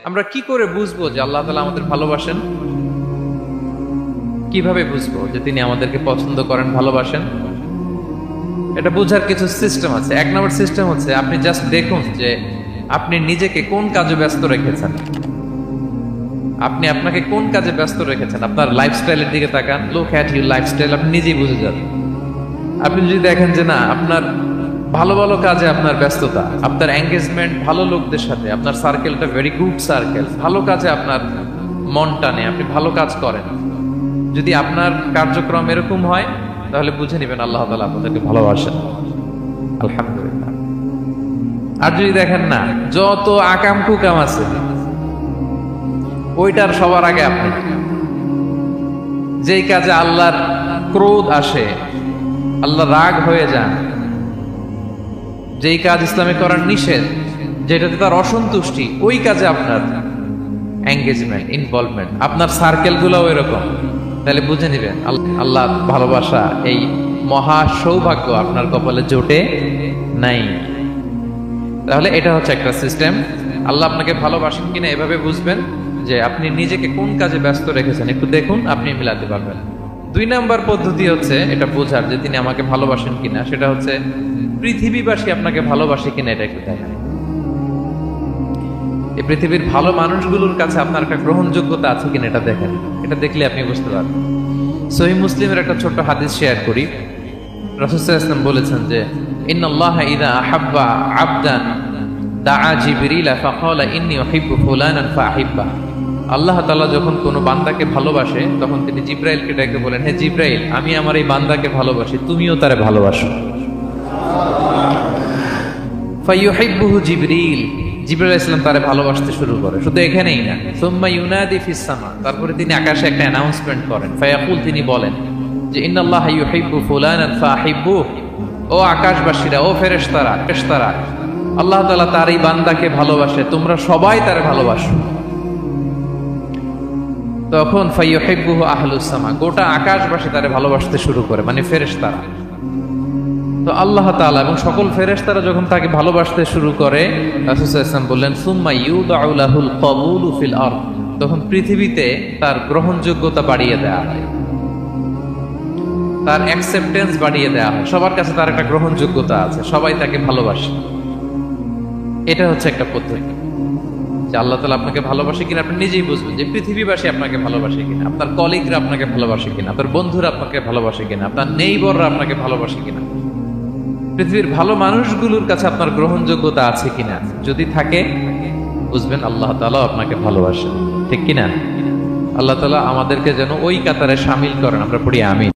আমরা কি করে বুঝবো যে আল্লাহ তাআলা আমাদের ভালোবাসেন? কিভাবে বুঝবো যে তিনি আমাদেরকে পছন্দ করেন, ভালোবাসেন? এটা বোঝার কিছু সিস্টেম আছে। এক নম্বর সিস্টেম হচ্ছে আপনি জাস্ট দেখুন যে আপনি নিজেকে কোন কাজে ব্যস্ত রেখেছেন। আপনি আপনাকে কোন কাজে ব্যস্ত রেখেছেন, আপনার লাইফস্টাইলের দিকে তাকান। লুক অ্যাট ইউর লাইফস্টাইল, আপনি নিজেই বুঝে যাবেন। আপনি যদি দেখেন যে না, আপনার ভালো ভালো কাজে আপনার ব্যস্ততা, আপনার এঙ্গেজমেন্ট ভালো লোকদের সাথে, আপনার সার্কেলটা ভেরি গুড সার্কেল, ভালো কাজে আপনার মন টানে, আপনি ভালো কাজ করেন, যদি আপনার কার্যক্রম এরকম হয় তাহলে বুঝে নেবেন আল্লাহ তাআলা আপনাদেরকে ভালোবাসেন। আলহামদুলিল্লাহ। আর যদি দেখেন না, যত আকাম কুকাম আছে ওইটার সবার আগে আপনি, যেই কাজে আল্লাহর ক্রোধ আসে, আল্লাহ রাগ হয়ে যান, যেই কাজ ইসলামে করার নিষেধ, যেটাতে তার অসন্তুষ্টি, ওই কাজে আপনার এঙ্গেজমেন্ট, ইনভলভমেন্ট, আপনার সার্কেল গুলো এরকম, তাহলে বুঝে নিবেন আল্লাহ ভালোবাসা, এই মহা সৌভাগ্য আপনার কপালে জোটে নাই। তাহলে এটা হচ্ছে একটা সিস্টেম। আল্লাহ আপনাকে ভালোবাসেন কিনা এভাবে বুঝবেন যে আপনি নিজেকে কোন কাজে ব্যস্ত রেখেছেন, একটু দেখুন, আপনি মিলাতে পারবেন। দুই নাম্বার পদ্ধতি হচ্ছে এটা বোঝার যে তিনি আমাকে ভালোবাসেন কিনা, সেটা হচ্ছে পৃথিবীবাসী আপনাকে ভালোবাসে কিনা এটা একটু দেখেন। এই পৃথিবীর ভালো মানুষগুলোর কাছে আপনার একটা গ্রহণযোগ্যতা আছে কিনা এটা দেখেন। এটা দেখলে আপনি বুঝতে পারবেন। সহিহ মুসলিমের একটা ছোট্ট হাদিস শেয়ার করি। রাসূল সাল্লাল্লাহু আলাইহি ওয়াসাল্লাম বলেছেন যে ইন্নাল্লাহা ইযা আহাব্বা আবদান দাআ জিবরিল ফাকালা ইন্নী উহিব্বু ফুলানান ফাআহিব্বা। আল্লাহ তাআলা যখন কোনো বান্দাকে ভালোবাসে তখন তিনি জিবরাইলকে ডেকে বলেন, হে জিবরাইল, আমি আমার এই বান্দাকে ভালোবাসি, তুমিও তারে ভালোবাসো। ফায়ুহিব্বুহু জিবরিল, জিবরাইল আলাইহিস সালাম তারে ভালোবাসতে শুরু করে। শুধু এখানেই না, সুম্মা ইউনাদি ফিস সামা, তারপরে তিনি আকাশে একটা অ্যানাউন্সমেন্ট করেন। ফায়াকুল, তিনি বলেন যে ইন্নাল্লাহা ইউহিব্বু ফুলানান ফাআহিব্বু, ও আকাশবাসীরা, ও ফেরেশতারা, আল্লাহ তাআলা তার এই বান্দাকে ভালোবাসে, তোমরা সবাই তারে ভালোবাসো। তখন ফায়ুহিব্বুহু আহলুস সামা, গোটা আকাশবাসী তারে ভালোবাসতে শুরু করে, মানে ফেরেশতারা। তো আল্লাহ তাআলা এবং সকল ফেরেশতারা যখন তাকে ভালোবাসতে শুরু করে, রাসূল সাল্লাল্লাহু আলাইহি ওয়াসাল্লাম বললেন সুম্মা ইউদাউ লাহুল কবুলু ফিল আরদ, তখন পৃথিবীতে তার গ্রহণযোগ্যতা বাড়িয়ে দেয়া হয়, তার অ্যাকসেপ্টেন্স বাড়িয়ে দেয়া হয়, সবার কাছে তার একটা গ্রহণযোগ্যতা আছে, সবাই তাকে ভালোবাসে। এটা হচ্ছে একটা পদ্ধতি যে আল্লাহ তাআলা আপনাকে ভালোবাসে কিনা আপনি নিজেই বুঝবেন, যে পৃথিবীবাসী আপনাকে ভালোবাসে কিনা, আপনার কলিগরা আপনাকে ভালোবাসে কিনা, আপনার বন্ধুরা আপনাকে ভালোবাসে কিনা, আপনার নেইবররা আপনাকে ভালোবাসে কিনা, পৃথিবীর ভালো মানুষগুলোর কাছে আপনার গ্রহণযোগ্যতা আছে কিনা। যদি থাকে বুঝবেন আল্লাহ তাআলা আপনাকে ভালোবাসেন, ঠিক কিনা? আল্লাহ তাআলা আমাদেরকে যেন ওই কাতারে শামিল করেন। আমরা পড়ি আমিন।